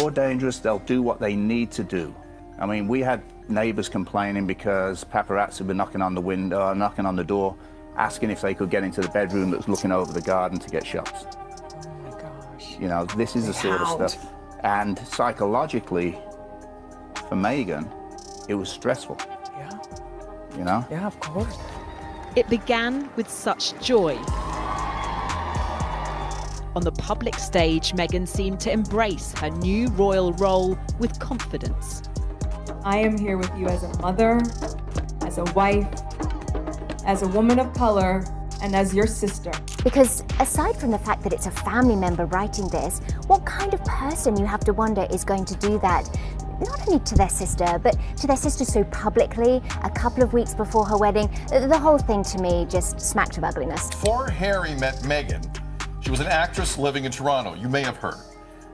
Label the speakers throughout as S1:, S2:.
S1: More dangerous, they'll do what they need to do. I mean, we had neighbors complaining because paparazzi were knocking on the window, knocking on the door, asking if they could get into the bedroom that was looking over the garden to get shots.
S2: Oh my gosh.
S1: You know, this is the sort of stuff. And psychologically, for Meghan, it was stressful.
S2: Yeah.
S1: You know?
S2: Yeah, of course.
S3: It began with such joy. On the public stage, Meghan seemed to embrace her new royal role with confidence.
S4: I am here with you as a mother, as a wife, as a woman of color, and as your sister.
S5: Because aside from the fact that it's a family member writing this, what kind of person, you have to wonder, is going to do that? Not only to their sister, but to their sister so publicly, a couple of weeks before her wedding. The whole thing to me just smacked of ugliness.
S6: Before Harry met Meghan, she was an actress living in Toronto. You may have heard.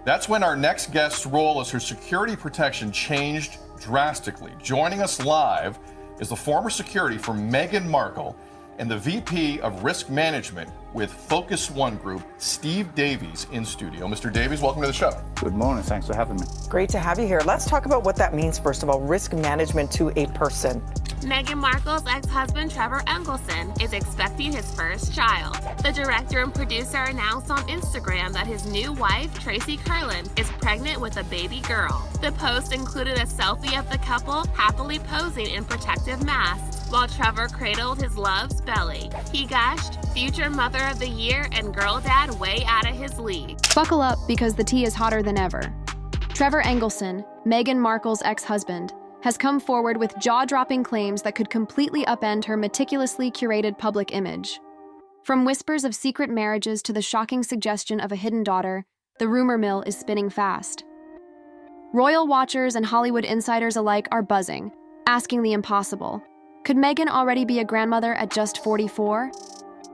S6: That's when our next guest's role as her security protection changed drastically. Joining us live is the former security for Meghan Markle and the VP of Risk Management with Focus One Group, Steve Davies, in studio. Mr. Davies, welcome to the show.
S1: Good morning, thanks for having me.
S2: Great to have you here. Let's talk about what that means, first of all, risk management to a person.
S7: Meghan Markle's ex-husband, Trevor Engelson, is expecting his first child. The director and producer announced on Instagram that his new wife, Tracy Curlin, is pregnant with a baby girl. The post included a selfie of the couple happily posing in protective masks while Trevor cradled his love's belly. He gushed, "Future mother of the year and girl dad way out of his league."
S8: Buckle up, because the tea is hotter than ever. Trevor Engelson, Meghan Markle's ex-husband, has come forward with jaw-dropping claims that could completely upend her meticulously curated public image. From whispers of secret marriages to the shocking suggestion of a hidden daughter, the rumor mill is spinning fast. Royal watchers and Hollywood insiders alike are buzzing, asking the impossible. Could Meghan already be a grandmother at just 44?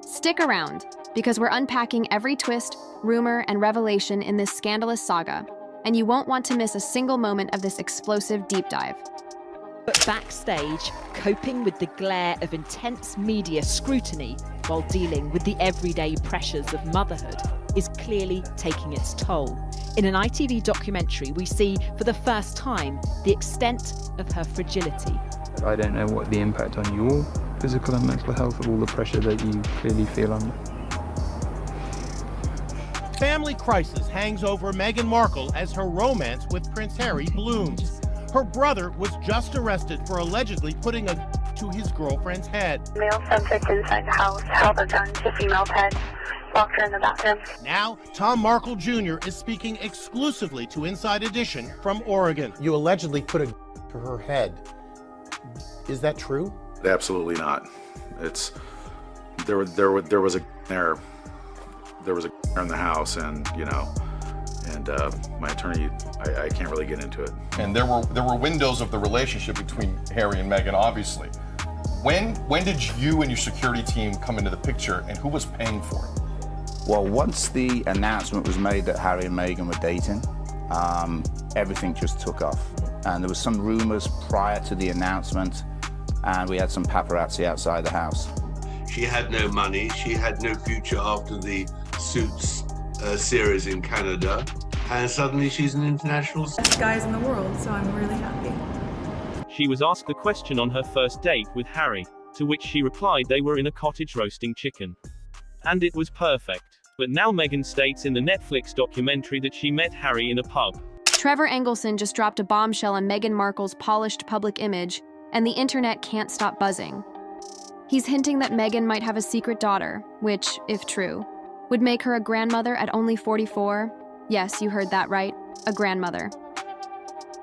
S8: Stick around, because we're unpacking every twist, rumor, and revelation in this scandalous saga, and you won't want to miss a single moment of this explosive deep dive.
S3: But backstage, coping with the glare of intense media scrutiny while dealing with the everyday pressures of motherhood is clearly taking its toll. In an ITV documentary, we see for the first time the extent of her fragility.
S9: I don't know what the impact on your physical and mental health of all the pressure that you clearly feel under.
S10: Family crisis hangs over Meghan Markle as her romance with Prince Harry blooms. Her brother was just arrested for allegedly putting a to his girlfriend's head.
S11: Male subject inside the house held a gun to female's head, locked her in the bathroom.
S10: Now, Tom Markle Jr. is speaking exclusively to Inside Edition from Oregon.
S12: You allegedly put a to her head. Is that true?
S13: Absolutely not. It's there was a there was a in the house, and you know, and my attorney, I can't really get into it.
S6: And there were windows of the relationship between Harry and Meghan, obviously. When did you and your security team come into the picture, and who was paying for it?
S1: Well, once the announcement was made that Harry and Meghan were dating, everything just took off. And there was some rumors prior to the announcement, and we had some paparazzi outside the house.
S14: She had no money, she had no future after the Suits series in Canada, and suddenly she's an international
S4: Best guys in the world, so I'm really happy.
S15: She was asked the question on her first date with Harry, to which she replied they were in a cottage roasting chicken. And it was perfect. But now Meghan states in the Netflix documentary that she met Harry in a pub.
S8: Trevor Engelson just dropped a bombshell on Meghan Markle's polished public image, and the internet can't stop buzzing. He's hinting that Meghan might have a secret daughter, which, if true, would make her a grandmother at only 44. Yes, you heard that right, a grandmother.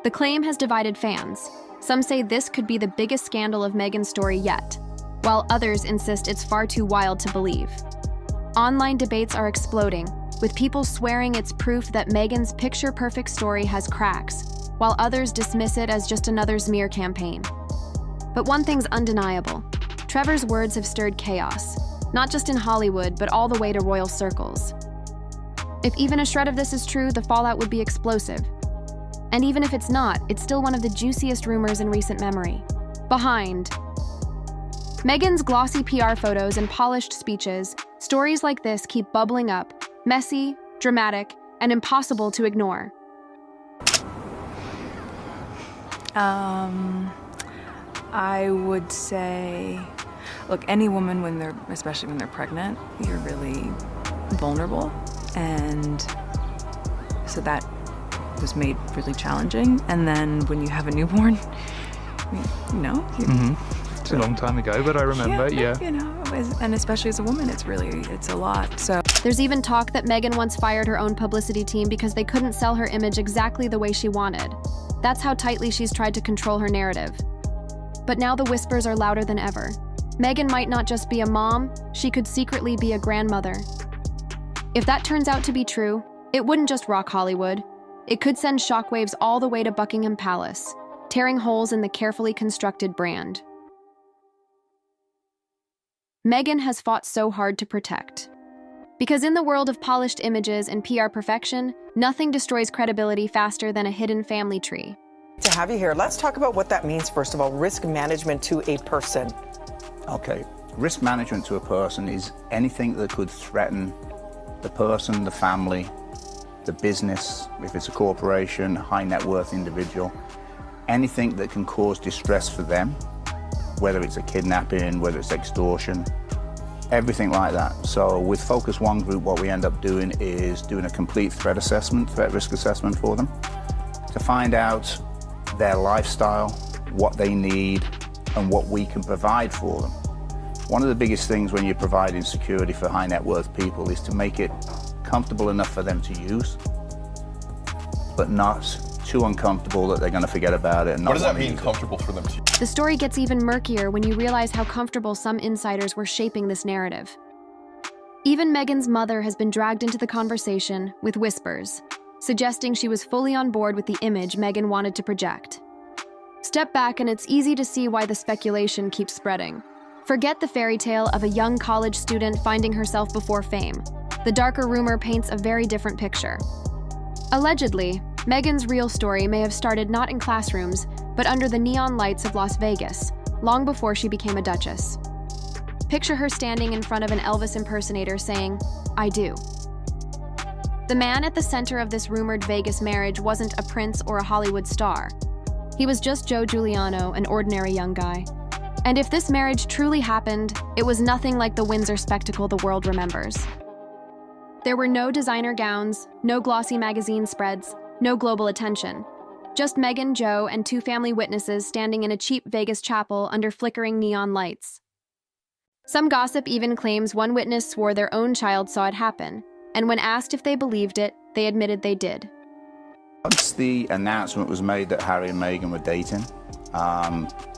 S8: The claim has divided fans. Some say this could be the biggest scandal of Meghan's story yet, while others insist it's far too wild to believe. Online debates are exploding, with people swearing it's proof that Meghan's picture-perfect story has cracks, while others dismiss it as just another smear campaign. But one thing's undeniable. Trevor's words have stirred chaos, not just in Hollywood, but all the way to royal circles. If even a shred of this is true, the fallout would be explosive. And even if it's not, it's still one of the juiciest rumors in recent memory. Behind Meghan's glossy PR photos and polished speeches, stories like this keep bubbling up, messy, dramatic, and impossible to ignore.
S4: I would say, look, any woman especially when they're pregnant, you're really vulnerable. And so that was made really challenging. And then when you have a newborn,
S9: It's a long time ago, but I remember, yeah.
S4: And especially as a woman, it's a lot. So
S8: There's even talk that Meghan once fired her own publicity team because they couldn't sell her image exactly the way she wanted. That's how tightly she's tried to control her narrative. But now the whispers are louder than ever. Meghan might not just be a mom, she could secretly be a grandmother. If that turns out to be true, it wouldn't just rock Hollywood. It could send shockwaves all the way to Buckingham Palace, tearing holes in the carefully constructed brand. Meghan has fought so hard to protect. Because in the world of polished images and PR perfection, nothing destroys credibility faster than a hidden family tree.
S2: To have you here, let's talk about what that means, first of all, risk management to a person.
S1: Okay, risk management to a person is anything that could threaten the person, the family, the business, if it's a corporation, high net worth individual, anything that can cause distress for them, whether it's a kidnapping, whether it's extortion, everything like that. So with Focus One Group, what we end up doing is doing a complete threat risk assessment for them to find out their lifestyle, what they need, and what we can provide for them. One of the biggest things when you're providing security for high net worth people is to make it comfortable enough for them to use, but not too uncomfortable that they're going to forget about it. And
S6: what does that mean, comfortable for them to use?
S8: The story gets even murkier when you realize how comfortable some insiders were shaping this narrative. Even Meghan's mother has been dragged into the conversation with whispers, suggesting she was fully on board with the image Meghan wanted to project. Step back and it's easy to see why the speculation keeps spreading. Forget the fairy tale of a young college student finding herself before fame. The darker rumor paints a very different picture. Allegedly, Meghan's real story may have started not in classrooms, but under the neon lights of Las Vegas, long before she became a duchess. Picture her standing in front of an Elvis impersonator saying, "I do." The man at the center of this rumored Vegas marriage wasn't a prince or a Hollywood star. He was just Joe Giuliano, an ordinary young guy. And if this marriage truly happened, it was nothing like the Windsor spectacle the world remembers. There were no designer gowns, no glossy magazine spreads, no global attention. Just Meghan, Joe, and two family witnesses standing in a cheap Vegas chapel under flickering neon lights. Some gossip even claims one witness swore their own child saw it happen, and when asked if they believed it, they admitted they did.
S1: Once the announcement was made that Harry and Meghan were dating,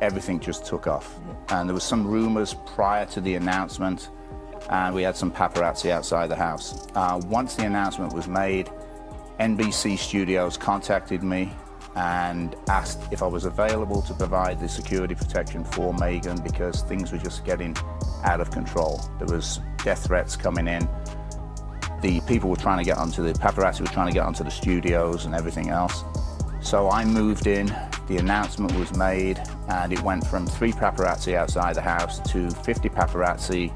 S1: everything just took off. And there was some rumors prior to the announcement, and we had some paparazzi outside the house. Once the announcement was made, NBC Studios contacted me and asked if I was available to provide the security protection for Meghan because things were just getting out of control. There was death threats coming in. The people were trying to get onto the paparazzi were trying to get onto the studios and everything else. So I moved in, the announcement was made, and it went from 3 paparazzi outside the house to 50 paparazzi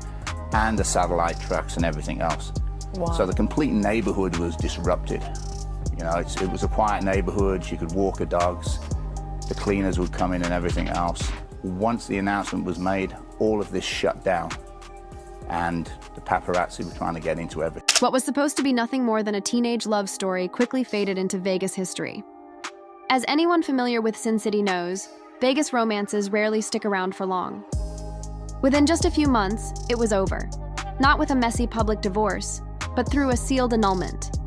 S1: and the satellite trucks and everything else.
S2: Wow.
S1: So the complete neighborhood was disrupted. You know, it was a quiet neighborhood. You could walk the dogs. The cleaners would come in and everything else. Once the announcement was made, all of this shut down. And the paparazzi were trying to get into everything.
S8: What was supposed to be nothing more than a teenage love story quickly faded into Vegas history. As anyone familiar with Sin City knows, Vegas romances rarely stick around for long. Within just a few months, it was over. Not with a messy public divorce, but through a sealed annulment.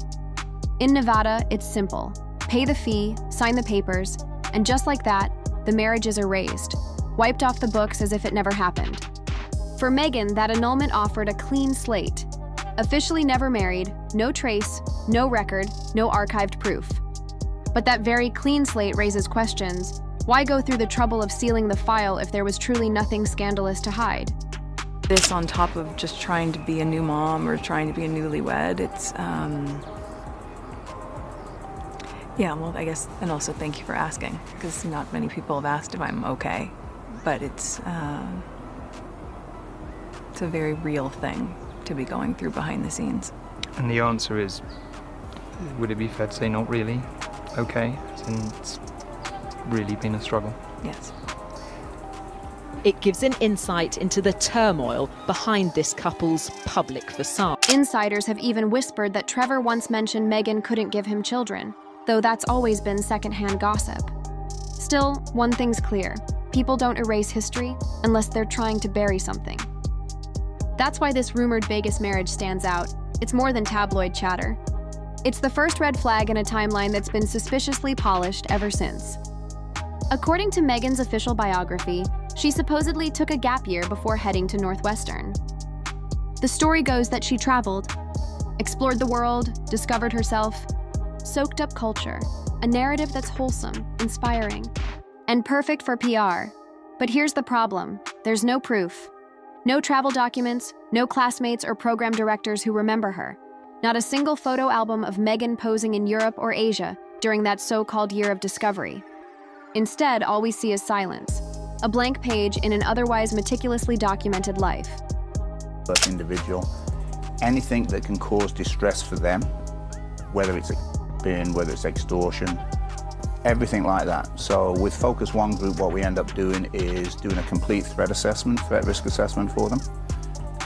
S8: In Nevada, it's simple. Pay the fee, sign the papers, and just like that, the marriage is erased, wiped off the books as if it never happened. For Meghan, that annulment offered a clean slate. Officially never married, no trace, no record, no archived proof. But that very clean slate raises questions. Why go through the trouble of sealing the file if there was truly nothing scandalous to hide?
S4: This on top of just trying to be a new mom or trying to be a newlywed, it's, yeah, well, I guess, and also thank you for asking, because not many people have asked if I'm okay, but it's a very real thing to be going through behind the scenes.
S9: And the answer is, would it be fair to say not really okay? really been a struggle.
S4: Yes.
S3: It gives an insight into the turmoil behind this couple's public facade.
S8: Insiders have even whispered that Trevor once mentioned Meghan couldn't give him children, though that's always been secondhand gossip. Still, one thing's clear. People don't erase history unless they're trying to bury something. That's why this rumored Vegas marriage stands out. It's more than tabloid chatter. It's the first red flag in a timeline that's been suspiciously polished ever since. According to Meghan's official biography, she supposedly took a gap year before heading to Northwestern. The story goes that she traveled, explored the world, discovered herself, soaked up culture, a narrative that's wholesome, inspiring, and perfect for PR. But here's the problem. There's no proof. No travel documents, no classmates or program directors who remember her. Not a single photo album of Meghan posing in Europe or Asia during that so-called year of discovery. Instead, all we see is silence, a blank page in an otherwise meticulously documented life.
S1: But individual, anything that can cause distress for them, whether it's whether it's extortion, everything like that. So with Focus One Group, what we end up doing is doing a complete threat assessment, threat risk assessment for them,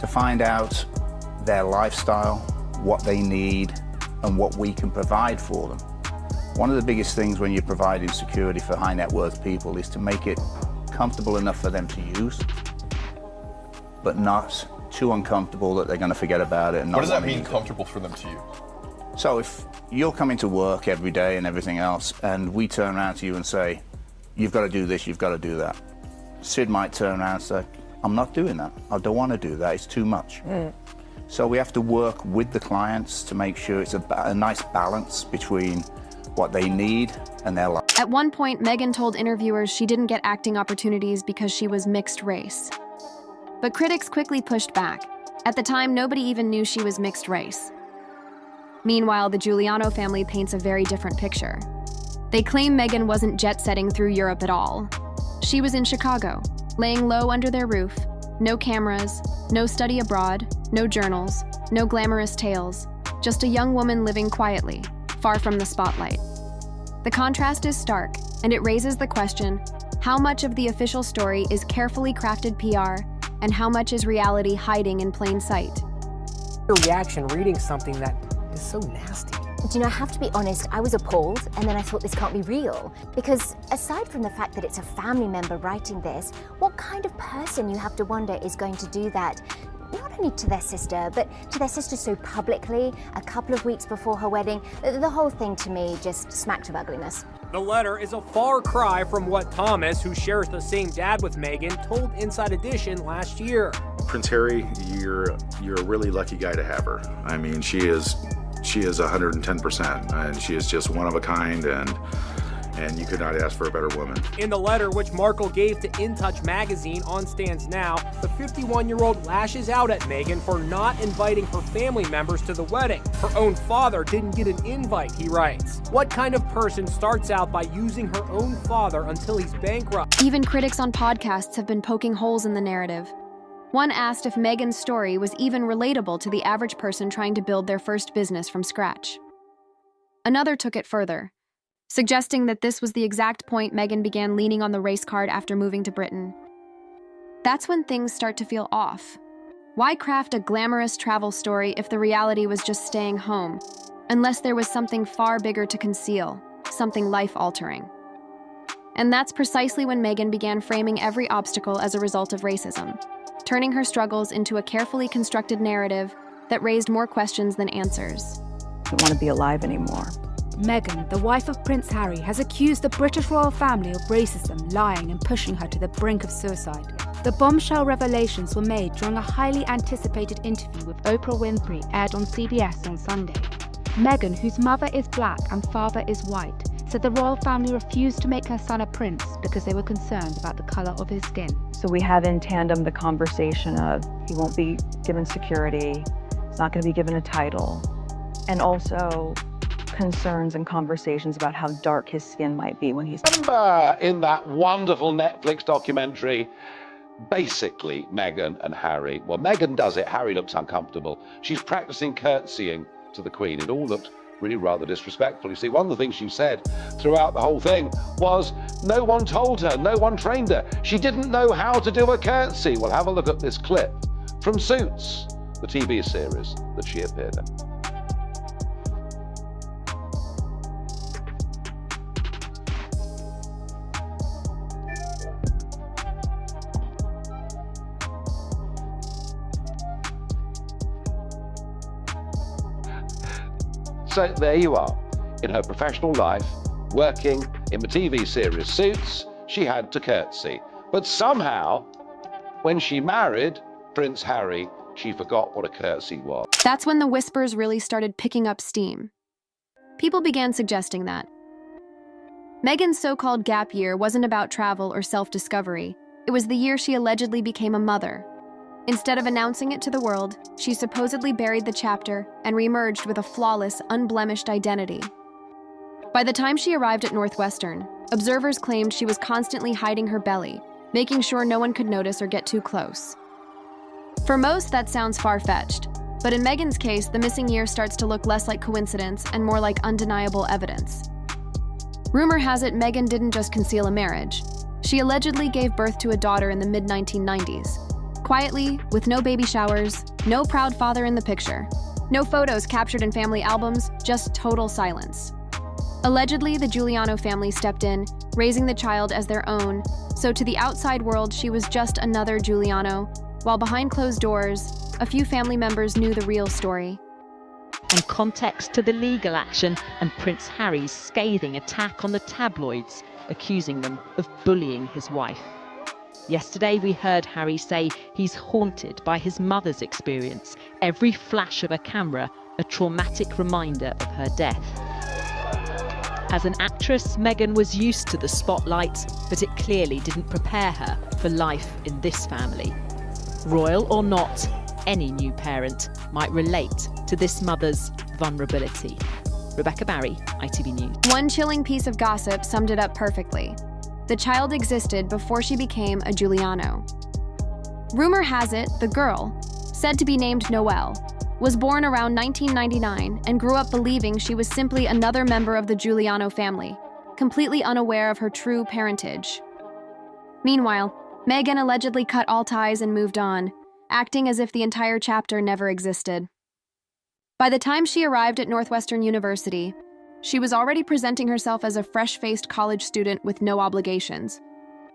S1: to find out their lifestyle, what they need, and what we can provide for them. One of the biggest things when you're providing security for high net worth people is to make it comfortable enough for them to use, but not too uncomfortable that they're going to forget about it. And not
S6: what does that
S1: want to
S6: mean,
S1: use it.
S6: comfortable for them to use?
S1: So if you're coming to work every day and everything else, and we turn around to you and say, you've got to do this, you've got to do that. Sid might turn around and say, I'm not doing that. I don't want to do that. It's too much. So we have to work with the clients to make sure it's a nice balance between what they need and their life.
S8: At one point, Meghan told interviewers she didn't get acting opportunities because she was mixed race. But critics quickly pushed back. At the time, nobody even knew she was mixed race. Meanwhile, the Giuliano family paints a very different picture. They claim Meghan wasn't jet-setting through Europe at all. She was in Chicago, laying low under their roof, no cameras, no study abroad, no journals, no glamorous tales, just a young woman living quietly, far from the spotlight. The contrast is stark, and it raises the question, how much of the official story is carefully crafted PR, and how much is reality hiding in plain sight?
S16: Your reaction reading something that is so nasty.
S5: Do you know, I have to be honest, I was appalled, and then I thought this can't be real. Because aside from the fact that it's a family member writing this, what kind of person, you have to wonder, is going to do that? Not only to their sister, but to their sister so publicly, a couple of weeks before her wedding. The whole thing to me just smacked of ugliness.
S16: The letter is a far cry from what Thomas, who shares the same dad with Meghan, told Inside Edition last year.
S13: Prince Harry, you're a really lucky guy to have her. I mean, she is 110%, and she is just one of a kind, and you could not ask for a better woman.
S16: In the letter, which Markle gave to In Touch magazine on stands now, the 51-year-old lashes out at Meghan for not inviting her family members to the wedding. Her own father didn't get an invite, he writes. What kind of person starts out by using her own father until he's bankrupt?
S8: Even critics on podcasts have been poking holes in the narrative. One asked if Meghan's story was even relatable to the average person trying to build their first business from scratch. Another took it further, suggesting that this was the exact point Meghan began leaning on the race card after moving to Britain. That's when things start to feel off. Why craft a glamorous travel story if the reality was just staying home, unless there was something far bigger to conceal, something life-altering? And that's precisely when Meghan began framing every obstacle as a result of racism, turning her struggles into a carefully constructed narrative that raised more questions than answers.
S17: I don't want to be alive anymore.
S18: Meghan, the wife of Prince Harry, has accused the British royal family of racism, lying and pushing her to the brink of suicide. The bombshell revelations were made during a highly anticipated interview with Oprah Winfrey aired on CBS on Sunday. Meghan, whose mother is black and father is white, said the royal family refused to make her son a prince because they were concerned about the colour of his skin.
S17: So we have in tandem the conversation of he won't be given security, he's not going to be given a title, and also concerns and conversations about how dark his skin might be when he's...
S19: Remember in that wonderful Netflix documentary, basically Meghan and Harry, well, Meghan does it, Harry looks uncomfortable. She's practicing curtsying to the Queen. It all looked really rather disrespectful. You see, one of the things she said throughout the whole thing was No one told her, no one trained her. She didn't know how to do a curtsy. Well, have a look at this clip from Suits, the TV series that she appeared in. So there you are. In her professional life, working in the TV series Suits, she had to curtsy. But somehow, when she married Prince Harry, she forgot what a curtsy was.
S8: That's when the whispers really started picking up steam. People began suggesting that Meghan's so-called gap year wasn't about travel or self-discovery. It was the year she allegedly became a mother. Instead of announcing it to the world, she supposedly buried the chapter and reemerged with a flawless, unblemished identity. By the time she arrived at Northwestern, observers claimed she was constantly hiding her belly, making sure no one could notice or get too close. For most, that sounds far-fetched, but in Meghan's case, the missing year starts to look less like coincidence and more like undeniable evidence. Rumor has it Meghan didn't just conceal a marriage. She allegedly gave birth to a daughter in the mid-1990s. Quietly, with no baby showers, no proud father in the picture, no photos captured in family albums, just total silence. Allegedly, the Giuliano family stepped in, raising the child as their own, so to the outside world she was just another Giuliano, while behind closed doors, a few family members knew the real story.
S3: And context to the legal action and Prince Harry's scathing attack on the tabloids, accusing them of bullying his wife. Yesterday we heard Harry say he's haunted by his mother's experience, every flash of a camera a traumatic reminder of her death. As an actress, Meghan was used to the spotlight, but it clearly didn't prepare her for life in this family. Royal or not, any new parent might relate to this mother's vulnerability. Rebecca Barry, ITV News.
S8: One chilling piece of gossip summed it up perfectly. The child existed before she became a Giuliano. Rumor has it the girl, said to be named Noelle, was born around 1999 and grew up believing she was simply another member of the Giuliano family, completely unaware of her true parentage. Meanwhile, Meghan allegedly cut all ties and moved on, acting as if the entire chapter never existed. By the time she arrived at Northwestern University, she was already presenting herself as a fresh-faced college student with no obligations.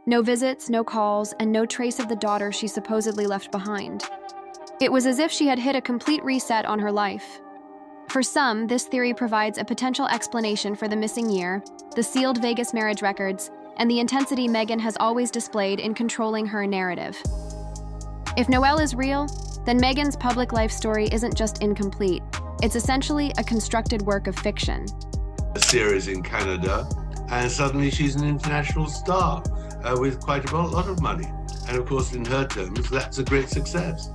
S8: No visits, no calls, and no trace of the daughter she supposedly left behind. It was as if she had hit a complete reset on her life. For some, this theory provides a potential explanation for the missing year, the sealed Vegas marriage records, and the intensity Meghan has always displayed in controlling her narrative. If Noelle is real, then Meghan's public life story isn't just incomplete. It's essentially a constructed work of fiction.
S14: A series in Canada, and suddenly she's an international star with quite a lot of money. And of course, in her terms, that's a great success.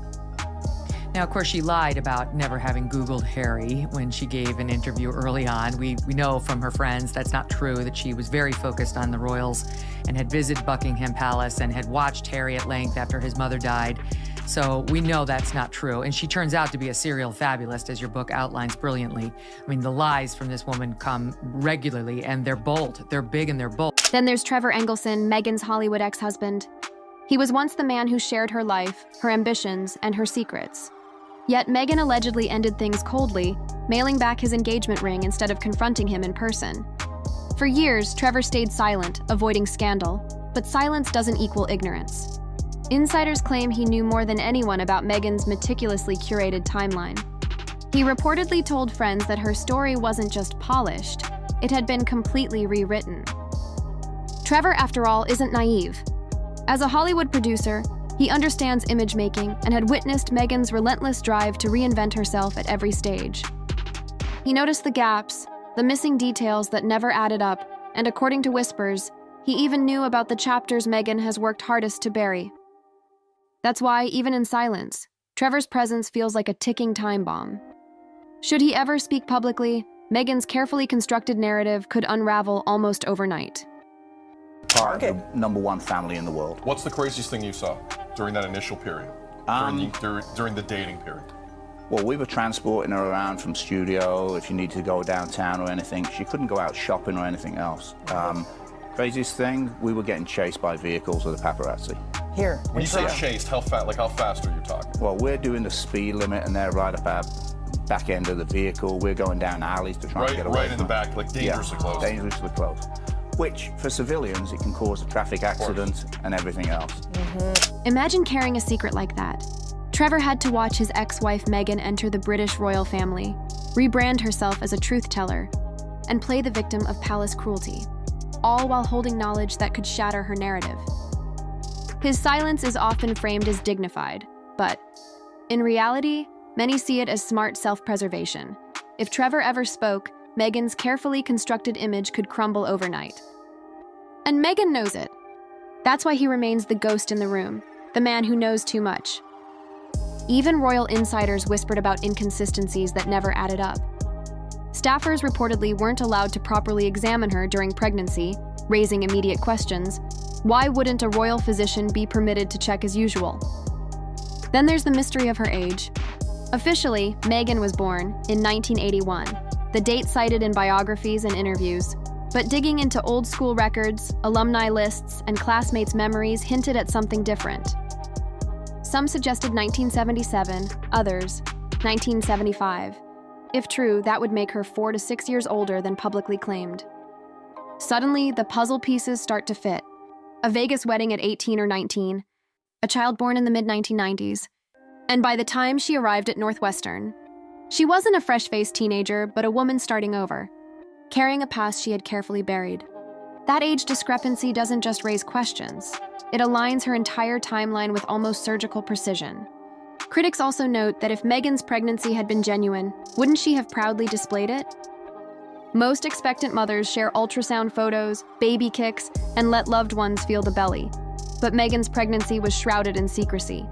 S20: Now, of course, she lied about never having Googled Harry when she gave an interview early on. We know from her friends that's not true, that she was very focused on the royals and had visited Buckingham Palace and had watched Harry at length after his mother died. So we know that's not true. And she turns out to be a serial fabulist, as your book outlines brilliantly. I mean, the lies from this woman come regularly, and they're bold. They're big and they're bold.
S8: Then there's Trevor Engelson, Meghan's Hollywood ex-husband. He was once the man who shared her life, her ambitions, and her secrets. Yet Meghan allegedly ended things coldly, mailing back his engagement ring instead of confronting him in person. For years, Trevor stayed silent, avoiding scandal, but silence doesn't equal ignorance. Insiders claim he knew more than anyone about Meghan's meticulously curated timeline. He reportedly told friends that her story wasn't just polished, it had been completely rewritten. Trevor, after all, isn't naive. As a Hollywood producer, he understands image making and had witnessed Meghan's relentless drive to reinvent herself at every stage. He noticed the gaps, the missing details that never added up, and according to whispers, he even knew about the chapters Meghan has worked hardest to bury. That's why, even in silence, Trevor's presence feels like a ticking time bomb. Should he ever speak publicly, Meghan's carefully constructed narrative could unravel almost overnight.
S1: Part of the #1 family in the world.
S6: What's the craziest thing you saw during that initial period, during the dating period?
S1: Well, we were transporting her around from studio if she needed to go downtown or anything. She couldn't go out shopping or anything else. Craziest thing, we were getting chased by vehicles with the paparazzi.
S2: Here.
S6: When you say chased, how fast are you talking?
S1: Well, we're doing the speed limit, and they're right up our back end of the vehicle. We're going down alleys to try and get away.
S6: Right in the back, like dangerously close.
S1: Dangerously close. Which, for civilians, it can cause a traffic accident and everything else.
S8: Imagine carrying a secret like that. Trevor had to watch his ex-wife Meghan enter the British royal family, rebrand herself as a truth teller, and play the victim of palace cruelty, all while holding knowledge that could shatter her narrative. His silence is often framed as dignified, but in reality, many see it as smart self-preservation. If Trevor ever spoke, Meghan's carefully constructed image could crumble overnight. And Meghan knows it. That's why he remains the ghost in the room, the man who knows too much. Even royal insiders whispered about inconsistencies that never added up. Staffers reportedly weren't allowed to properly examine her during pregnancy, raising immediate questions. Why wouldn't a royal physician be permitted to check as usual? Then there's the mystery of her age. Officially, Meghan was born in 1981, the date cited in biographies and interviews. But digging into old school records, alumni lists, and classmates' memories hinted at something different. Some suggested 1977, others 1975. If true, that would make her 4 to 6 years older than publicly claimed. Suddenly, the puzzle pieces start to fit. A Vegas wedding at 18 or 19, a child born in the mid-1990s, and by the time she arrived at Northwestern, she wasn't a fresh-faced teenager, but a woman starting over, carrying a past she had carefully buried. That age discrepancy doesn't just raise questions. It aligns her entire timeline with almost surgical precision. Critics also note that if Meghan's pregnancy had been genuine, wouldn't she have proudly displayed it? Most expectant mothers share ultrasound photos, baby kicks, and let loved ones feel the belly. But Meghan's pregnancy was shrouded in secrecy.